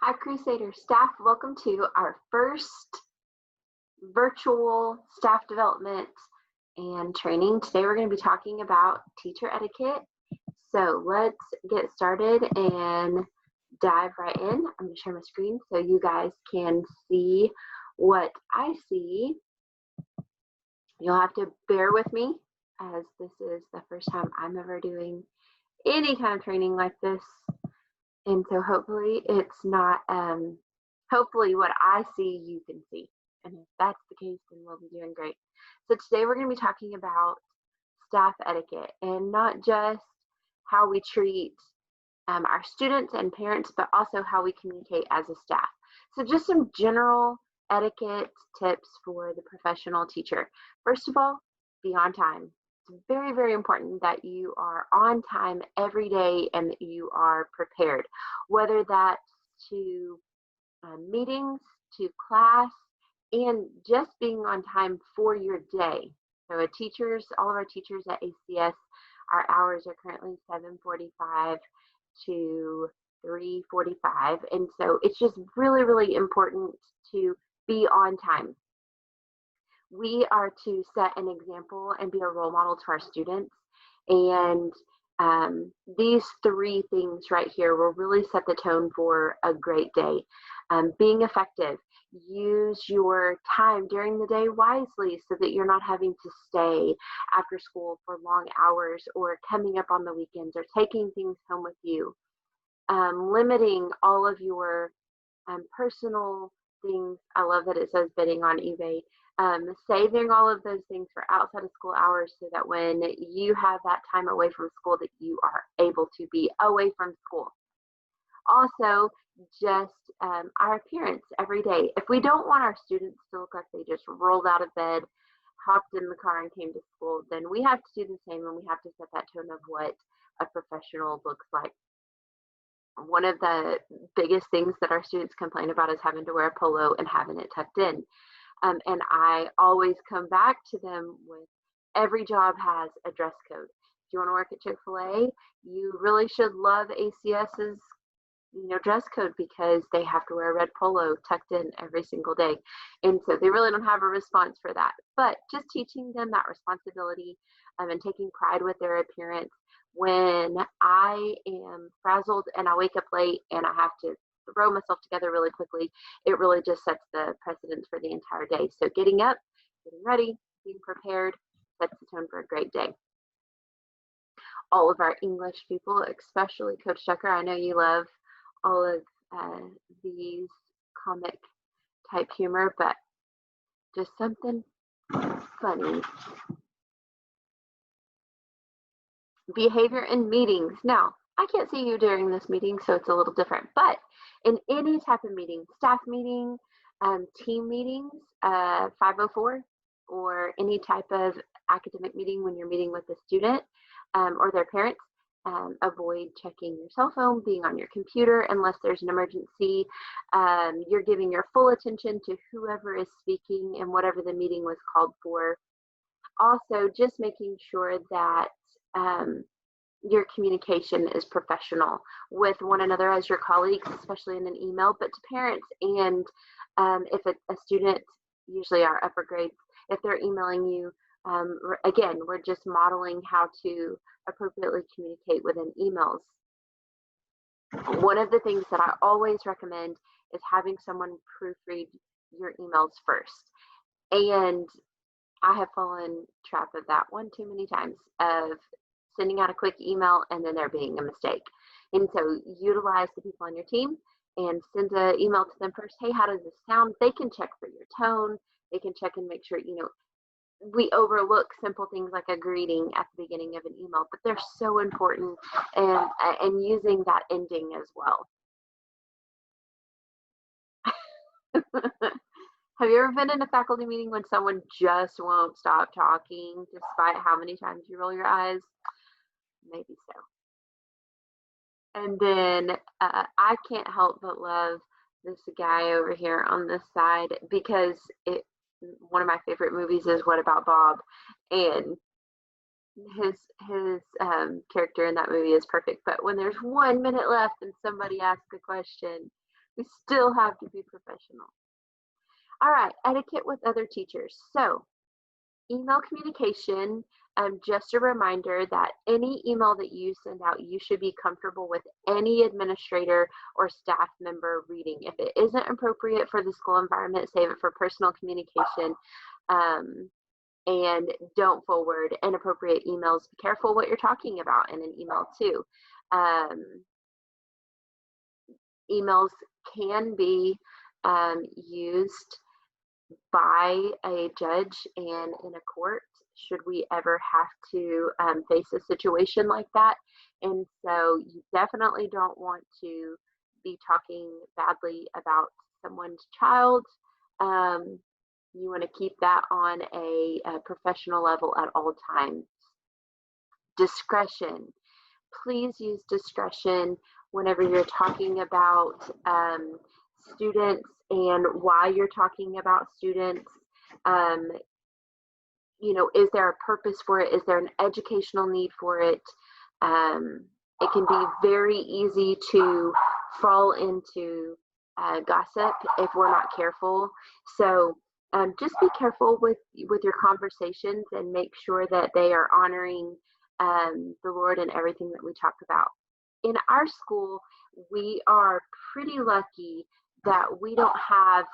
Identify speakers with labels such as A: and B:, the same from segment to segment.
A: Hi, Crusader staff. Welcome to our first virtual staff development and training. Today we're going to be talking about teacher etiquette. So let's get started and dive right in. I'm going to share my screen so you guys can see what I see. You'll have to bear with me as this is the first time I'm ever doing any kind of training like this. And so hopefully it's not, hopefully what I see, you can see. And if that's the case, then we'll be doing great. So today we're going to be talking about staff etiquette and not just how we treat our students and parents, but also how we communicate as a staff. So just some general etiquette tips for the professional teacher. First of all, be on time. It's very, very important that you are on time every day and that you are prepared, whether that's to meetings, to class, and just being on time for your day. So all of our teachers at ACS, our hours are currently 7:45 to 3:45. And so it's just really, really important to be on time. We are to set an example and be a role model to our students. And these three things right here will really set the tone for a great day. Being effective. Use your time during the day wisely so that you're not having to stay after school for long hours or coming up on the weekends or taking things home with you. Limiting all of your personal things. I love that it says bidding on eBay. Saving all of those things for outside of school hours so that when you have that time away from school that you are able to be away from school. Also, just our appearance every day. If we don't want our students to look like they just rolled out of bed, hopped in the car and came to school, then we have to do the same and we have to set that tone of what a professional looks like. One of the biggest things that our students complain about is having to wear a polo and having it tucked in. And I always come back to them with every job has a dress code. If you want to work at Chick-fil-A, you really should love ACS's dress code because they have to wear a red polo tucked in every single day. And so they really don't have a response for that. But just teaching them that responsibility and taking pride with their appearance. When I am frazzled and I wake up late and I have to throw myself together really quickly, it really just sets the precedence for the entire day. So getting up, getting ready, being prepared sets the tone for a great day. All of our English people, especially Coach Tucker, I know you love all of these comic type humor, but just something funny. Behavior in meetings. Now, I can't see you during this meeting, so it's a little different, but in any type of meeting, staff meeting, team meetings, 504, or any type of academic meeting when you're meeting with a student or their parents, avoid checking your cell phone, being on your computer unless there's an emergency. You're giving your full attention to whoever is speaking and whatever the meeting was called for. Also, just making sure that your communication is professional with one another as your colleagues, especially in an email, but to parents and if a student, usually our upper grades, if they're emailing you, again, we're just modeling how to appropriately communicate within emails. One of the things that I always recommend is having someone proofread your emails first. And I have fallen trap of that one too many times of sending out a quick email and then there being a mistake. And so utilize the people on your team and send an email to them first. Hey, how does this sound? They can check for your tone. They can check and make sure, we overlook simple things like a greeting at the beginning of an email, but they're so important, and using that ending as well. Have you ever been in a faculty meeting when someone just won't stop talking despite how many times you roll your eyes? Maybe so. And then I can't help but love this guy over here on this side because one of my favorite movies is What About Bob, and his character in that movie is perfect. But when there's 1 minute left and somebody asks a question, We still have to be professional. All right, etiquette with other teachers. So email communication, just a reminder that any email that you send out, you should be comfortable with any administrator or staff member reading. If it isn't appropriate for the school environment, save it for personal communication, and don't forward inappropriate emails. Be careful what you're talking about in an email too. Emails can be used by a judge and in a court should we ever have to face a situation like that. And so you definitely don't want to be talking badly about someone's child. You want to keep that on a professional level at all times. Discretion. Please use discretion whenever you're talking about students and why you're talking about students. You know, is there a purpose for it? Is there an educational need for it? It can be very easy to fall into gossip if we're not careful. So just be careful with your conversations and make sure that they are honoring the Lord and everything that we talk about. In our school, we are pretty lucky that we don't have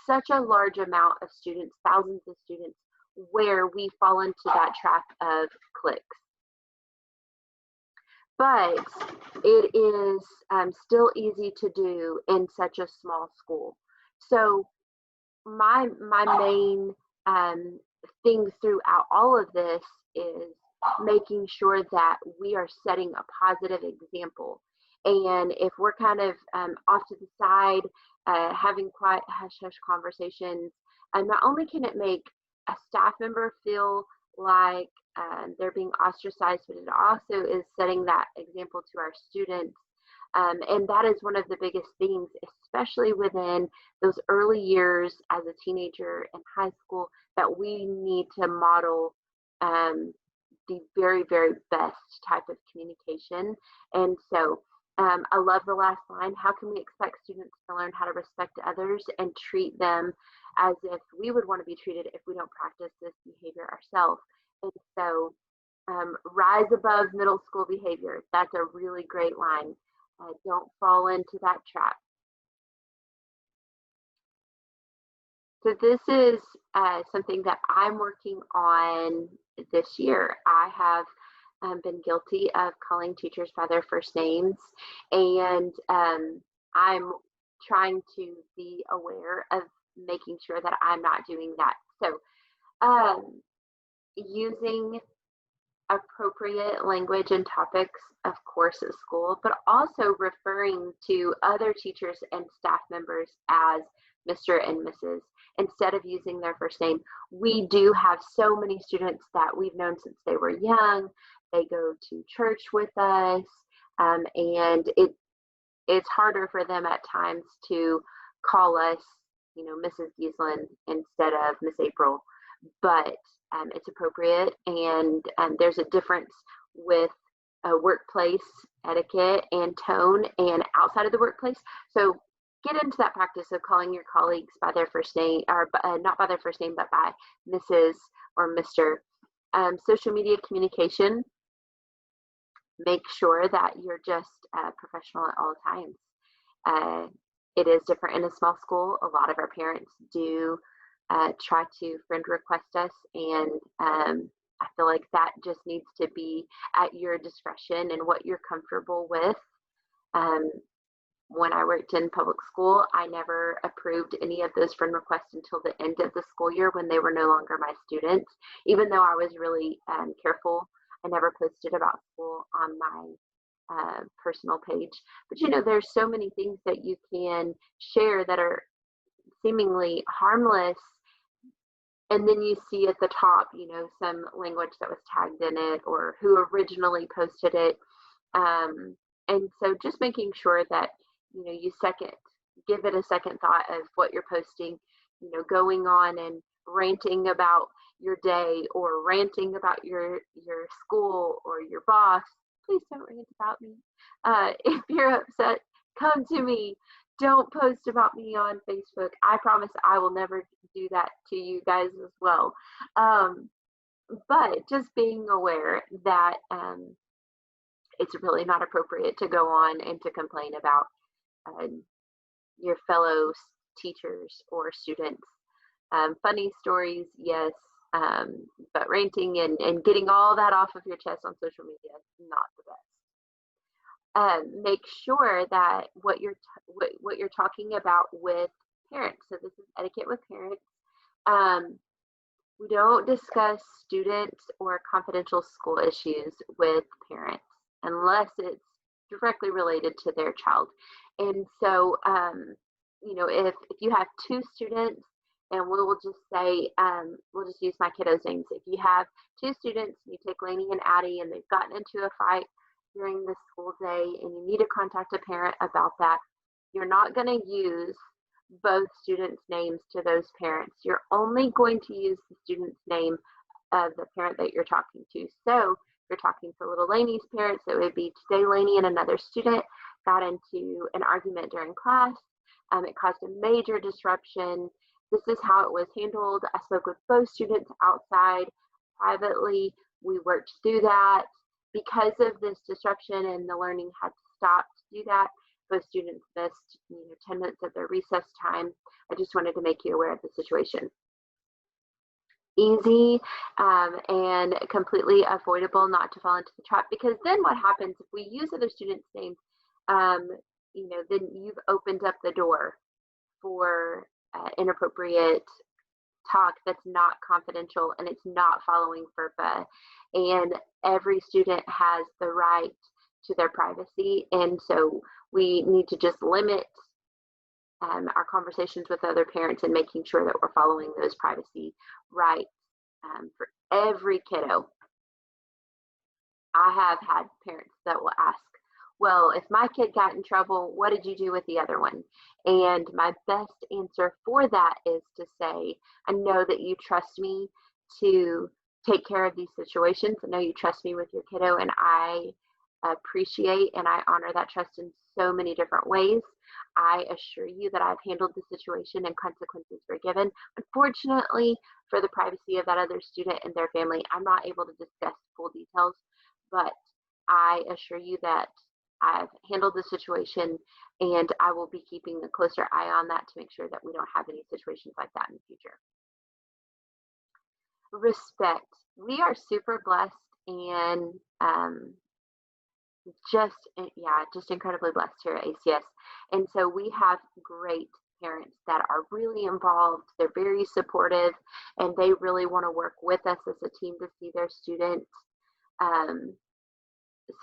A: such a large amount of students, thousands of students, where we fall into that trap of cliques. But it is still easy to do in such a small school. So my main thing throughout all of this is making sure that we are setting a positive example. And if we're kind of off to the side, having quiet hush-hush conversations, not only can it make a staff member feel like they're being ostracized, but it also is setting that example to our students. And that is one of the biggest things, especially within those early years as a teenager in high school, that we need to model the very, very best type of communication. And so I love the last line. How can we expect students to learn how to respect others and treat them as if we would want to be treated if we don't practice this behavior ourselves? And so rise above middle school behavior. That's a really great line. Don't fall into that trap. So this is something that I'm working on this year. I have been guilty of calling teachers by their first names, and I'm trying to be aware of making sure that I'm not doing that. So using appropriate language and topics, of course, at school, but also referring to other teachers and staff members as Mr. and Mrs. instead of using their first name. We do have so many students that we've known since they were young. They go to church with us, and it's harder for them at times to call us, you know, Mrs. Giesland instead of Miss April, but it's appropriate, and there's a difference with workplace etiquette and tone and outside of the workplace. So get into that practice of calling your colleagues by their first name, or not by their first name, but by Mrs. or Mr. Social media communication, make sure that you're just professional at all times. It is different in a small school. A lot of our parents do try to friend request us, and I feel like that just needs to be at your discretion and what you're comfortable with. When I worked in public school, I never approved any of those friend requests until the end of the school year when they were no longer my students. Even though I was really careful, I never posted about school on my personal page. But you know, there's so many things that you can share that are seemingly harmless, and then you see at the top, you know, some language that was tagged in it or who originally posted it. And so just making sure that, you know, you give it a second thought of what you're posting, you know, going on and ranting about your day or ranting about your school or your boss. Please don't rant about me. If you're upset, come to me. Don't post about me on Facebook. I promise I will never do that to you guys as well. Um, but just being aware that it's really not appropriate to go on and to complain about uh, your fellow teachers or students. Funny stories, yes, but ranting and getting all that off of your chest on social media is not the best. Make sure that what you're talking about with parents. So this is etiquette with parents. Um, we don't discuss students or confidential school issues with parents unless it's directly related to their child. And so, if you have two students, and we will just say, we'll just use my kiddos' names. If you have two students, you take Lainey and Addie, and they've gotten into a fight during the school day, and you need to contact a parent about that, you're not going to use both students' names to those parents. You're only going to use the student's name of the parent that you're talking to. So if you're talking to little Lainey's parents, it would be today Lainey and another student got into an argument during class. It caused a major disruption. This is how it was handled. I spoke with both students outside privately. We worked through that. Because of this disruption and the learning had to stop to do that, both students missed 10 minutes of their recess time. I just wanted to make you aware of the situation. Easy and completely avoidable not to fall into the trap, because then what happens if we use other students' names, then you've opened up the door for inappropriate talk that's not confidential and it's not following FERPA. And every student has the right to their privacy. And so we need to just limit our conversations with other parents and making sure that we're following those privacy rights for every kiddo. I have had parents that will ask, well, if my kid got in trouble, what did you do with the other one? And my best answer for that is to say, I know that you trust me to take care of these situations. I know you trust me with your kiddo, and I appreciate and I honor that trust in so many different ways. I assure you that I've handled the situation and consequences were given. Unfortunately, for the privacy of that other student and their family, I'm not able to discuss full details, but I assure you that I've handled the situation and I will be keeping a closer eye on that to make sure that we don't have any situations like that in the future. Respect. We are super blessed and just incredibly blessed here at ACS. And so we have great parents that are really involved. They're very supportive and they really want to work with us as a team to see their students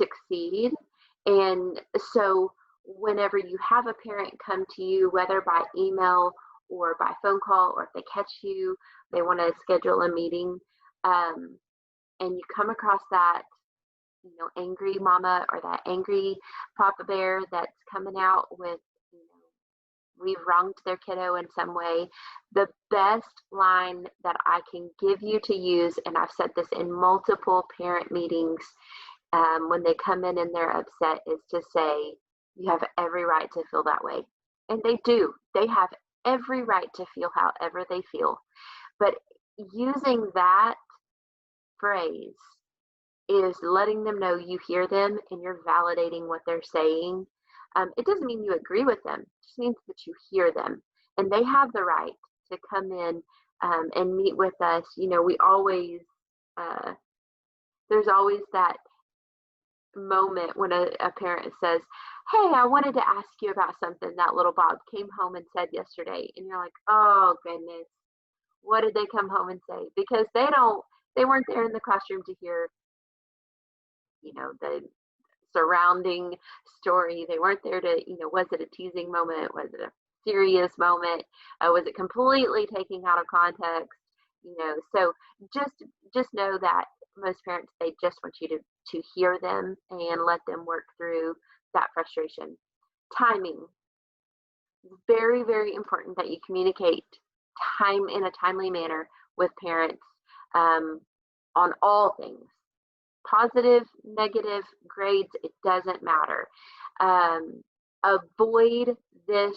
A: succeed. And so whenever you have a parent come to you, whether by email or by phone call, or if they catch you, they want to schedule a meeting, and you come across that angry mama or that angry papa bear that's coming out with we've wronged their kiddo in some way, the best line that I can give you to use, and I've said this in multiple parent meetings when they come in and they're upset, is to say, you have every right to feel that way. And they do. They have every right to feel however they feel. But using that phrase is letting them know you hear them and you're validating what they're saying. It doesn't mean you agree with them. It just means that you hear them. And they have the right to come in and meet with us. We always, there's always that moment when a parent says, hey, I wanted to ask you about something that little Bob came home and said yesterday. And you're like, oh goodness, what did they come home and say? Because they weren't there in the classroom to hear, the surrounding story. They weren't there to, was it a teasing moment? Was it a serious moment? Was it completely taken out of context? So just know that most parents, they just want you to hear them and let them work through that frustration. Timing. Very, very important that you communicate time in a timely manner with parents on all things. Positive, negative, grades, it doesn't matter. Avoid this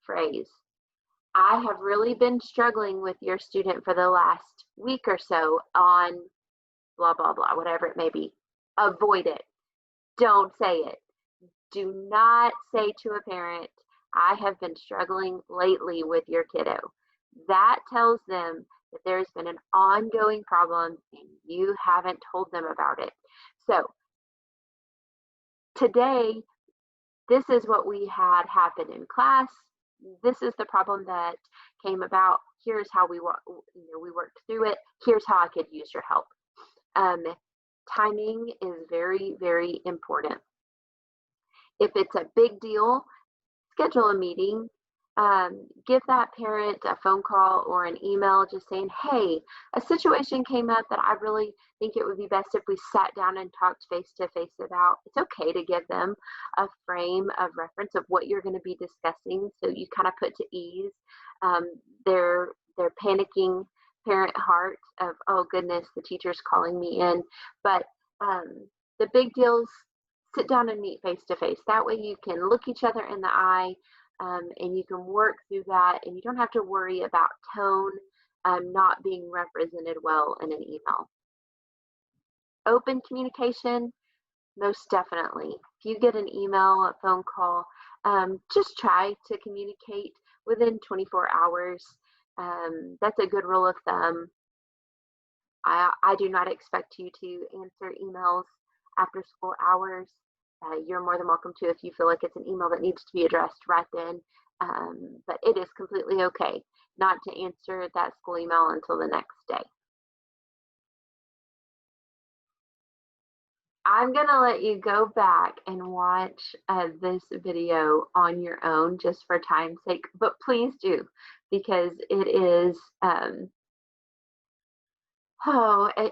A: phrase. I have really been struggling with your student for the last week or so on blah, blah, blah, whatever it may be. Avoid it. Don't say it. Do not say to a parent, I have been struggling lately with your kiddo. That tells them that there's been an ongoing problem and you haven't told them about it. So today, this is what we had happen in class. This is the problem that came about. Here's how we worked through it. Here's how I could use your help. Timing is very, very important. If it's a big deal, schedule a meeting. Give that parent a phone call or an email just saying, hey, a situation came up that I really think it would be best if we sat down and talked face to face about. It's okay to give them a frame of reference of what you're going to be discussing, so you kind of put to ease their panicking parent heart of, oh goodness, the teacher's calling me in. But the big deals, sit down and meet face to face. That way you can look each other in the eye. And you can work through that, and you don't have to worry about tone not being represented well in an email. Open communication, most definitely. If you get an email, a phone call, just try to communicate within 24 hours. That's a good rule of thumb. I do not expect you to answer emails after school hours. You're more than welcome to if you feel like it's an email that needs to be addressed right then. But it is completely okay not to answer that school email until the next day. I'm going to let you go back and watch this video on your own just for time's sake, but please do, because it is,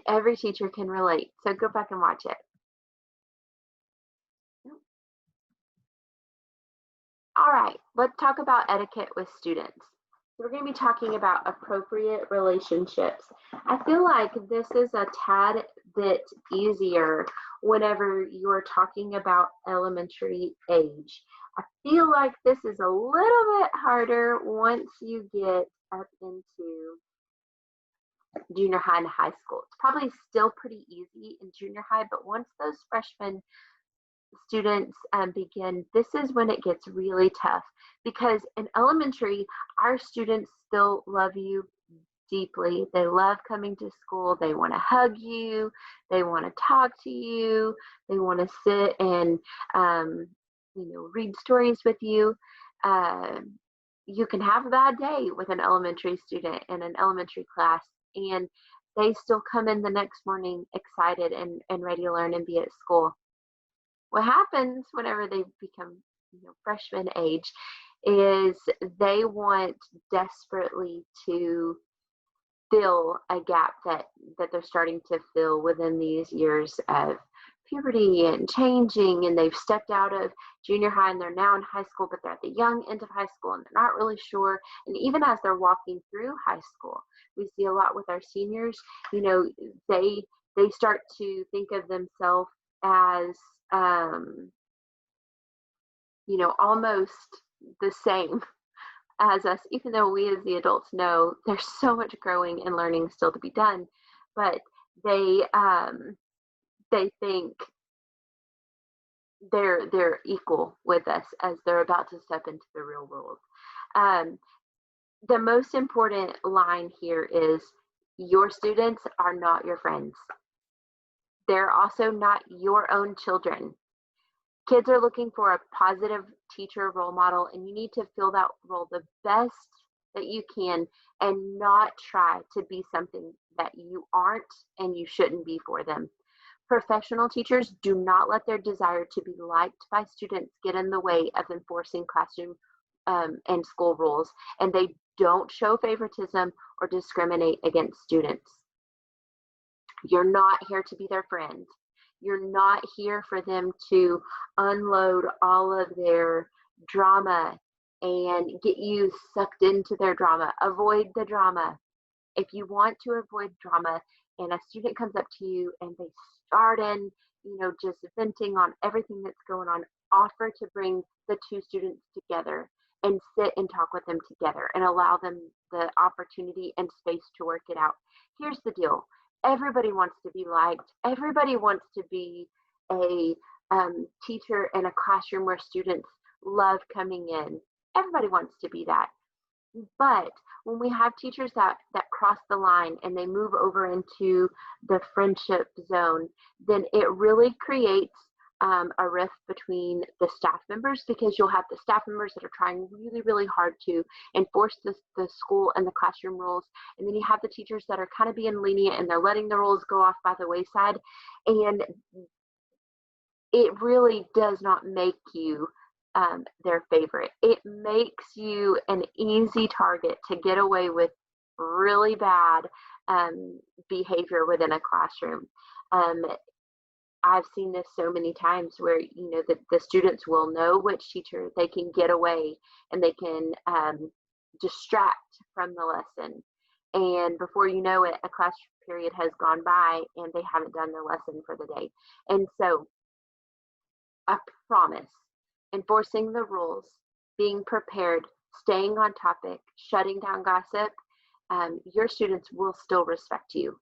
A: every teacher can relate. So go back and watch it. All right, let's talk about etiquette with students. We're going to be talking about appropriate relationships. I feel like this is a tad bit easier whenever you're talking about elementary age. I feel like this is a little bit harder once you get up into junior high and high school. It's probably still pretty easy in junior high, but once those freshmen students begin, this is when it gets really tough, because in elementary, our students still love you deeply. They love coming to school. They want to hug you. They want to talk to you. They want to sit and read stories with you. You can have a bad day with an elementary student in an elementary class, and they still come in the next morning excited and ready to learn and be at school. What happens whenever they become freshman age is they want desperately to fill a gap that they're starting to fill within these years of puberty and changing, and they've stepped out of junior high and they're now in high school, but they're at the young end of high school and they're not really sure. And even as they're walking through high school, we see a lot with our seniors, they start to think of themselves as almost the same as us, even though we as the adults know there's so much growing and learning still to be done. But they think they're equal with us as they're about to step into the real world. The most important line here is your students are not your friends. They're also not your own children. Kids are looking for a positive teacher role model, and you need to fill that role the best that you can and not try to be something that you aren't and you shouldn't be for them. Professional teachers do not let their desire to be liked by students get in the way of enforcing classroom and school rules, and they don't show favoritism or discriminate against students. You're not here to be their friend. You're not here for them to unload all of their drama and get you sucked into their drama. Avoid the drama. If you want to avoid drama and a student comes up to you and they start in, just venting on everything that's going on, offer to bring the two students together and sit and talk with them together and allow them the opportunity and space to work it out. Here's the deal. Everybody wants to be liked. Everybody wants to be a teacher in a classroom where students love coming in. Everybody wants to be that. But when we have teachers that cross the line and they move over into the friendship zone, then it really creates a rift between the staff members, because you'll have the staff members that are trying really, really hard to enforce the school and the classroom rules. And then you have the teachers that are kind of being lenient and they're letting the rules go off by the wayside. And it really does not make you their favorite. It makes you an easy target to get away with really bad behavior within a classroom. I've seen this so many times where, you know, the students will know which teacher they can get away and they can distract from the lesson. And before you know it, a class period has gone by and they haven't done their lesson for the day. And so I promise, enforcing the rules, being prepared, staying on topic, shutting down gossip, your students will still respect you.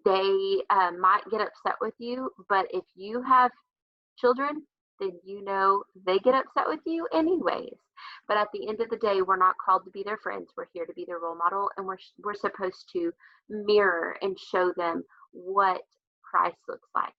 A: They might get upset with you, but if you have children, then you know they get upset with you anyways. But at the end of the day, we're not called to be their friends. We're here to be their role model, and we're supposed to mirror and show them what Christ looks like.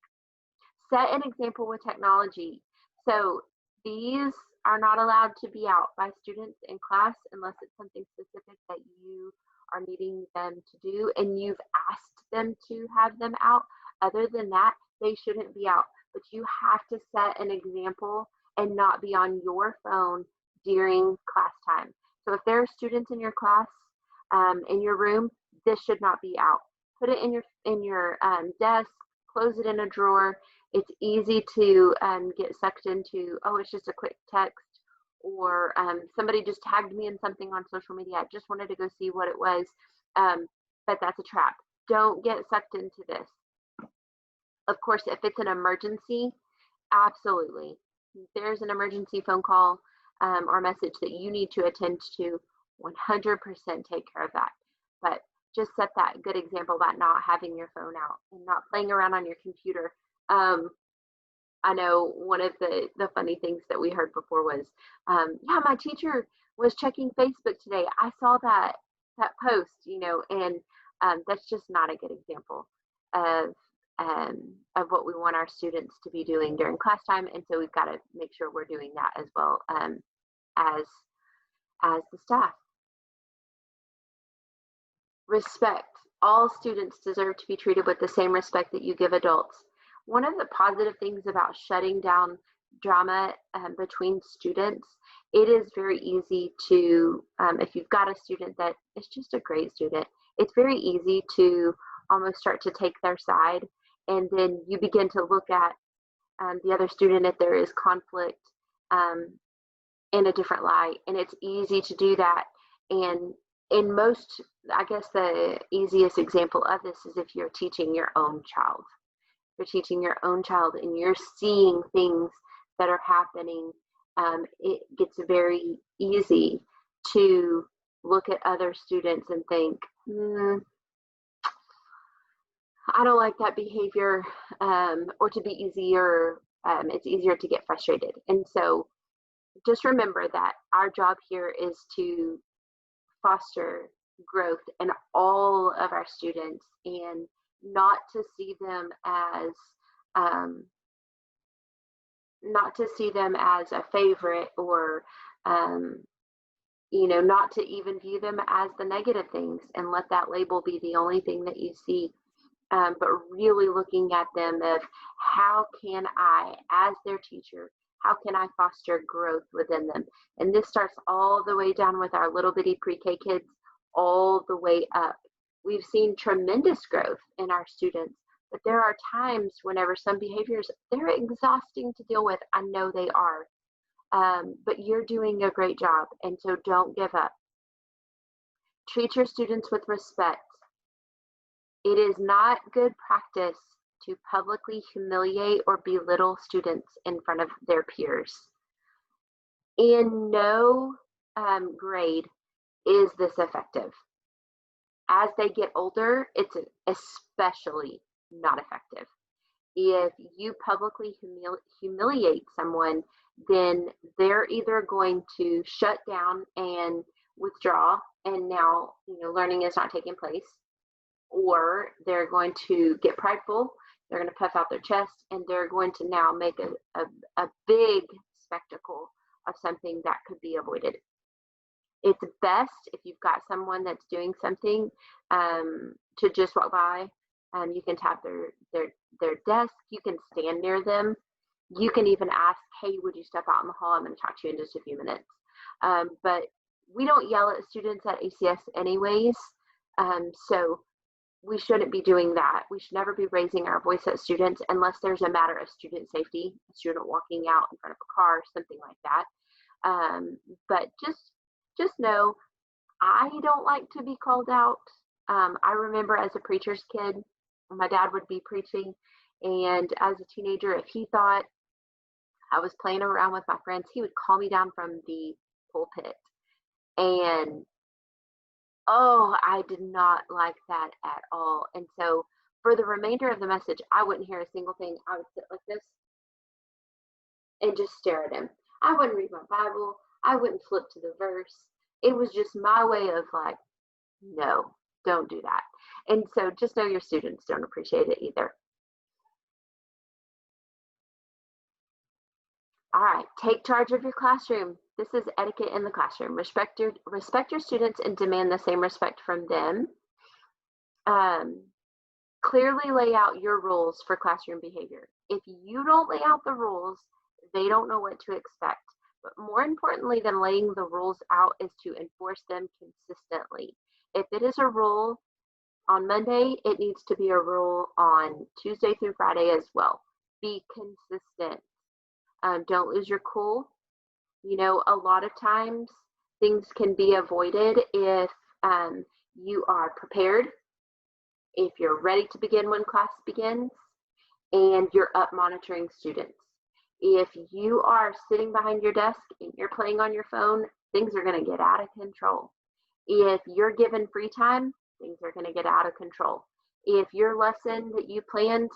A: Set an example with technology. So these are not allowed to be out by students in class unless it's something specific that you are needing them to do and you've asked them to have them out. Other than that, they shouldn't be out. But you have to set an example and not be on your phone during class time. So if there are students in your class, in your room, this should not be out. Put it in your desk, close it in a drawer. It's easy to get sucked into, oh, it's just a quick text, or somebody just tagged me in something on social media. I just wanted to go see what it was, but that's a trap. Don't get sucked into this. Of course, if it's an emergency, absolutely. If there's an emergency phone call or message that you need to attend to, 100% take care of that. But just set that good example about not having your phone out and not playing around on your computer. I know one of the funny things that we heard before was, yeah, my teacher was checking Facebook today. I saw that post, you know, and that's just not a good example of what we want our students to be doing during class time. And so we've got to make sure we're doing that as well as the staff. Respect. All students deserve to be treated with the same respect that you give adults. One of the positive things about shutting down drama between students, it is very easy to, if you've got a student that is just a great student, it's very easy to almost start to take their side, and then you begin to look at the other student if there is conflict in a different light, and it's easy to do that. And in most, I guess the easiest example of this is if you're teaching your own child. You're teaching your own child and you're seeing things that are happening, it gets very easy to look at other students and think, I don't like that behavior, or to be easier, it's easier to get frustrated. And so just remember that our job here is to foster growth in all of our students and not to see them as a favorite, or you know, not to even view them as the negative things and let that label be the only thing that you see, but really looking at them of how can I, as their teacher, how can I foster growth within them? And this starts all the way down with our little bitty pre-K kids, all the way up. We've seen tremendous growth in our students, but there are times whenever some behaviors, they're exhausting to deal with. I know they are, but you're doing a great job, and so don't give up. Treat your students with respect. It is not good practice to publicly humiliate or belittle students in front of their peers. In no grade is this effective. As they get older, it's especially not effective. If you publicly humiliate someone, then they're either going to shut down and withdraw, and now learning is not taking place, or they're going to get prideful, they're going to puff out their chest, and they're going to now make a big spectacle of something that could be avoided. It's best if you've got someone that's doing something to just walk by. You can tap their desk. You can stand near them. You can even ask, "Hey, would you step out in the hall? I'm going to talk to you in just a few minutes." But we don't yell at students at ACS anyways, so we shouldn't be doing that. We should never be raising our voice at students unless there's a matter of student safety, a student walking out in front of a car, something like that. But just know, I don't like to be called out. I remember as a preacher's kid, my dad would be preaching, and as a teenager, if he thought I was playing around with my friends, he would call me down from the pulpit. And oh, I did not like that at all. And so for the remainder of the message, I wouldn't hear a single thing. I would sit like this and just stare at him. I wouldn't read my Bible. I wouldn't flip to the verse. It was just my way of like, no, don't do that. And so just know your students don't appreciate it either. All right, take charge of your classroom. This is etiquette in the classroom. Respect your students and demand the same respect from them. Clearly lay out your rules for classroom behavior. If you don't lay out the rules, they don't know what to expect. But more importantly than laying the rules out is to enforce them consistently. If it is a rule on Monday, it needs to be a rule on Tuesday through Friday as well. Be consistent. Don't lose your cool. A lot of times things can be avoided if you are prepared, if you're ready to begin when class begins, and you're up monitoring students. If you are sitting behind your desk and you're playing on your phone, things are going to get out of control. If you're given free time, things are going to get out of control. If your lesson that you planned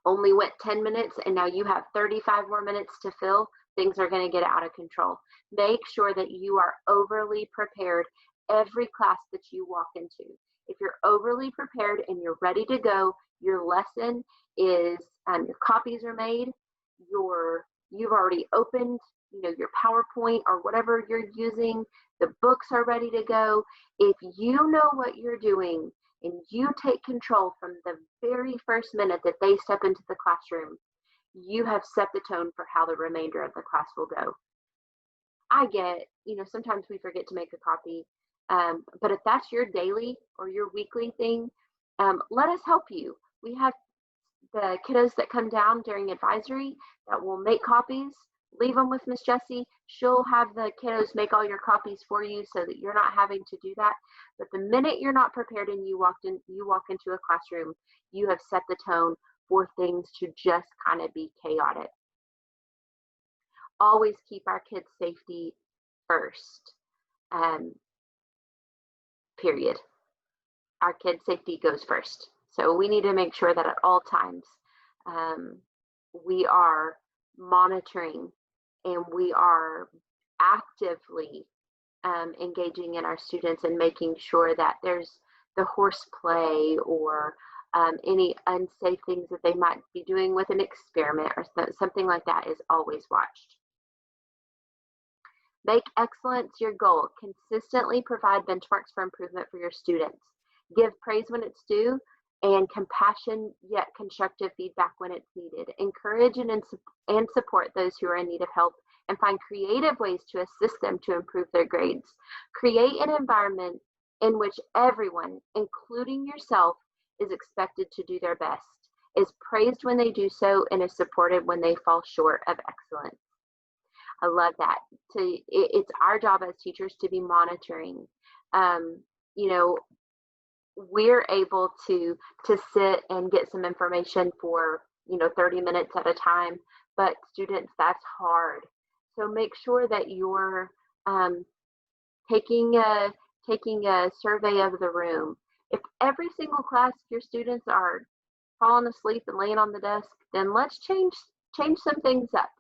A: only went 10 minutes and now you have 35 more minutes to fill, things are going to get out of control. Make sure that you are overly prepared every class that you walk into. If you're overly prepared and you're ready to go, your lesson is, your copies are made, you've already opened, your PowerPoint or whatever you're using, the books are ready to go. If you know what you're doing and you take control from the very first minute that they step into the classroom, you have set the tone for how the remainder of the class will go. I get, sometimes we forget to make a copy, but if that's your daily or your weekly thing, let us help you. We have the kiddos that come down during advisory that will make copies. Leave them with Miss Jessie. She'll have the kiddos make all your copies for you so that you're not having to do that. But the minute you're not prepared and you walk into a classroom, you have set the tone for things to just kind of be chaotic. Always keep our kids' safety first. Period. Our kids' safety goes first. So we need to make sure that at all times we are monitoring and we are actively engaging in our students and making sure that there's the horseplay or any unsafe things that they might be doing with an experiment or something like that is always watched. Make excellence your goal. Consistently provide benchmarks for improvement for your students. Give praise when it's due and compassion yet constructive feedback when it's needed. Encourage and support those who are in need of help and find creative ways to assist them to improve their grades. Create an environment in which everyone, including yourself, is expected to do their best, is praised when they do so, and is supported when they fall short of excellence. I love that. It's our job as teachers to be monitoring. We're able to sit and get some information for 30 minutes at a time, but students, that's hard. So make sure that you're Um, taking a survey of the room. If every single class your students are falling asleep and laying on the desk, then let's change some things up.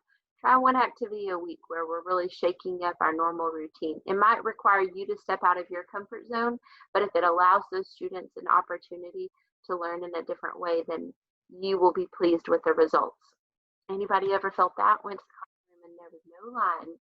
A: Try one activity a week where we're really shaking up our normal routine. It might require you to step out of your comfort zone, but if it allows those students an opportunity to learn in a different way, then you will be pleased with the results. Anybody ever felt that? Went to the classroom and there was no line.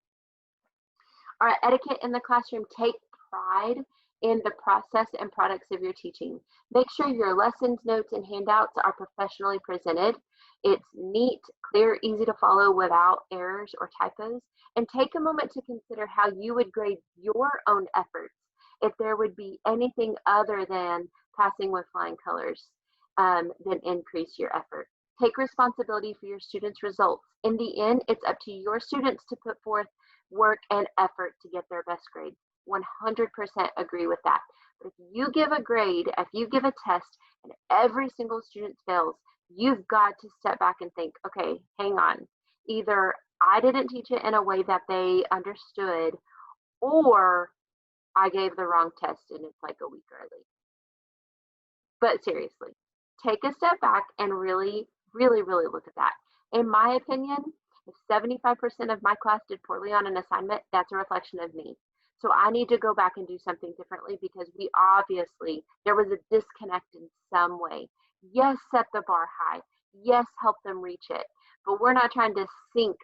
A: All right, etiquette in the classroom. Take pride in the process and products of your teaching. Make sure your lessons, notes, and handouts are professionally presented. It's neat, clear, easy to follow without errors or typos. And take a moment to consider how you would grade your own efforts if there would be anything other than passing with flying colors, then increase your effort. Take responsibility for your students' results. In the end, it's up to your students to put forth work and effort to get their best grades. 100% agree with that. But if you give a grade, if you give a test and every single student fails, you've got to step back and think, okay, hang on. Either I didn't teach it in a way that they understood, or I gave the wrong test and it's like a week early. But seriously, take a step back and really, really, really look at that. In my opinion, if 75% of my class did poorly on an assignment, that's a reflection of me. So I need to go back and do something differently because there was a disconnect in some way. Yes, set the bar high. Yes, help them reach it. But we're not trying to sink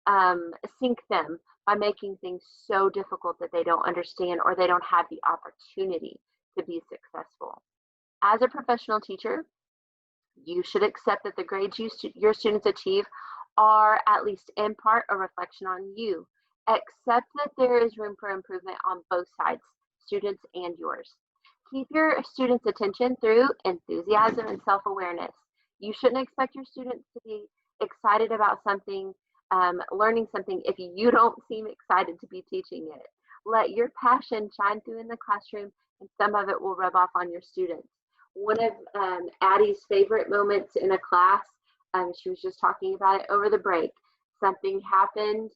A: them by making things so difficult that they don't understand or they don't have the opportunity to be successful. As a professional teacher, you should accept that the grades your students achieve are at least in part a reflection on you. Accept that there is room for improvement on both sides, students and yours. Keep your students' attention through enthusiasm and self-awareness. You shouldn't expect your students to be excited about something, learning something, if you don't seem excited to be teaching it. Let your passion shine through in the classroom, and some of it will rub off on your students. One of Addie's favorite moments in a class, she was just talking about it over the break. Something happened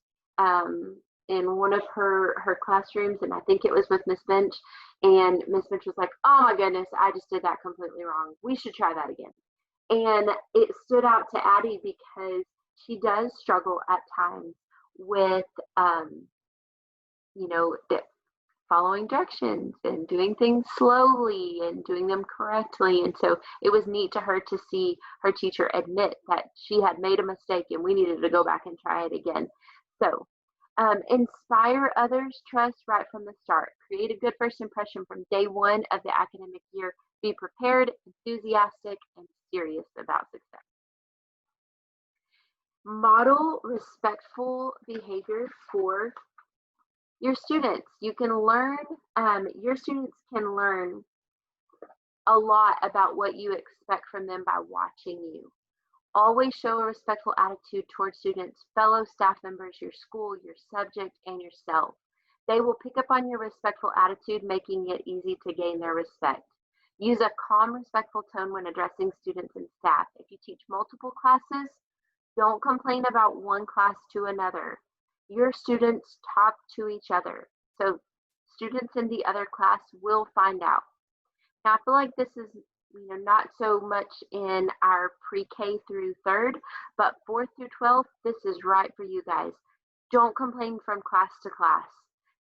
A: in one of her classrooms, and I think it was with Miss Bench, and Miss Bench was like, oh my goodness, I just did that completely wrong. We should try that again. And it stood out to Addie because she does struggle at times with, following directions and doing things slowly and doing them correctly. And so it was neat to her to see her teacher admit that she had made a mistake and we needed to go back and try it again. So inspire others, trust right from the start. Create a good first impression from day one of the academic year. Be prepared, enthusiastic, and serious about success. Model respectful behavior for your students. Your students can learn a lot about what you expect from them by watching you. Always show a respectful attitude towards students, fellow staff members, your school, your subject, and yourself. They will pick up on your respectful attitude, making it easy to gain their respect. Use a calm, respectful tone when addressing students and staff. If you teach multiple classes, don't complain about one class to another. Your students talk to each other, so students in the other class will find out. Now, I feel like this is not so much in our pre-K through third, but 4th through 12th, this is right for you guys. Don't complain from class to class.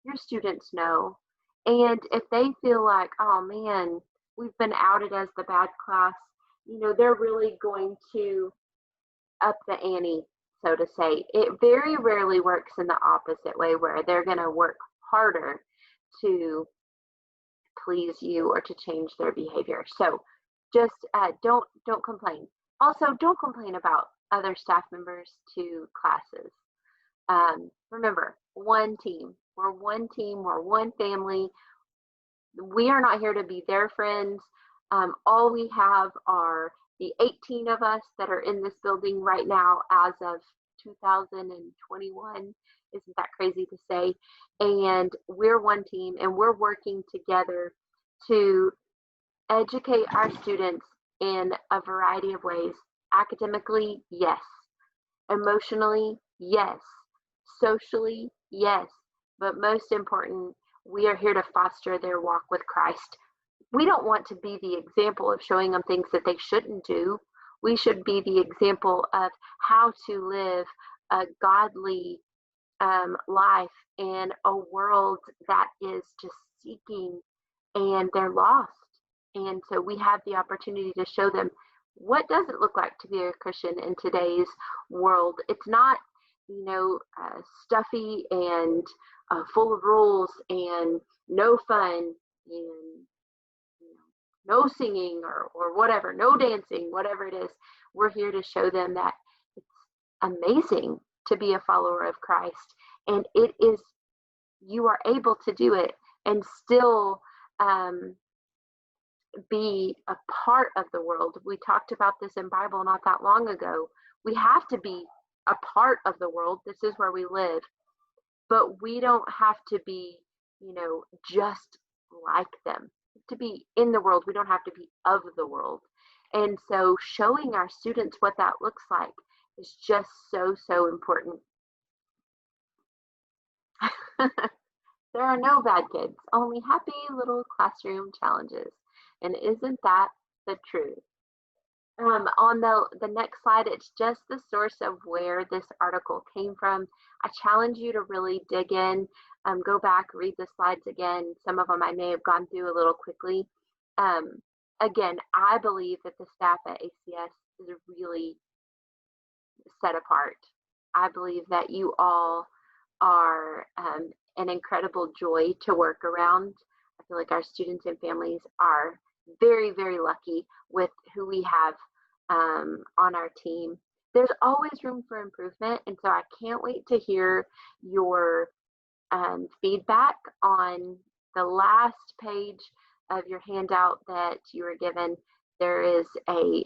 A: Your students know. And if they feel like, oh man, we've been outed as the bad class, they're really going to up the ante, so to say. It very rarely works in the opposite way where they're going to work harder to please you or to change their behavior. So just don't complain. Also, don't complain about other staff members to classes. Remember, one team. We're one team. We're one family. We are not here to be their friends. All we have are the 18 of us that are in this building right now as of 2021. Isn't that crazy to say? And we're one team and we're working together to educate our students in a variety of ways. Academically, yes. Emotionally, yes. Socially, yes. but most important, we are here to foster their walk with Christ. We don't want to be the example of showing them things that they shouldn't do. We should be the example of how to live a godly life in a world that is just seeking and they're lost. And so we have the opportunity to show them what does it look like to be a Christian in today's world. It's not, stuffy and full of rules and no fun and no singing or whatever, no dancing, whatever it is. We're here to show them that it's amazing to be a follower of Christ. And it is, you are able to do it and still be a part of the world. We talked about this in Bible not that long ago. We have to be a part of the world. This is where we live. But we don't have to be, just like them. To be in the world, we don't have to be of the world. And so showing our students what that looks like is just so, so important. There are no bad kids, only happy little classroom challenges. And isn't that the truth? On the next slide, it's just the source of where this article came from. I challenge you to really dig in, go back, read the slides again. Some of them I may have gone through a little quickly. Again, I believe that the staff at ACS is really set apart. I believe that you all are an incredible joy to work around. I feel like our students and families are very, very lucky with who we have on our team. There's always room for improvement, and so I can't wait to hear your feedback on the last page of your handout that you were given. There is a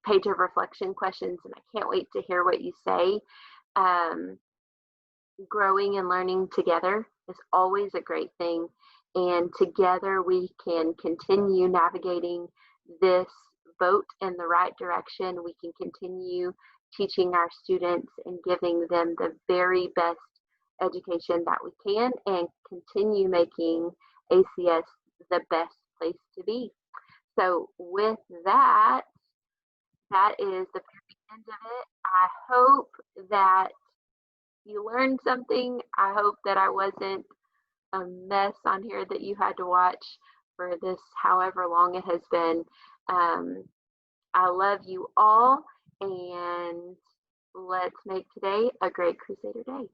A: page of reflection questions, and I can't wait to hear what you say. Growing and learning together is always a great thing, and together we can continue navigating this boat in the right direction. We can continue teaching our students and giving them the very best education that we can, and continue making ACS the best place to be. So with that, that is the very end of it. I hope that you learned something. I hope that I wasn't a mess on here that you had to watch for this however long it has been. I love you all, and let's make today a great Crusader Day.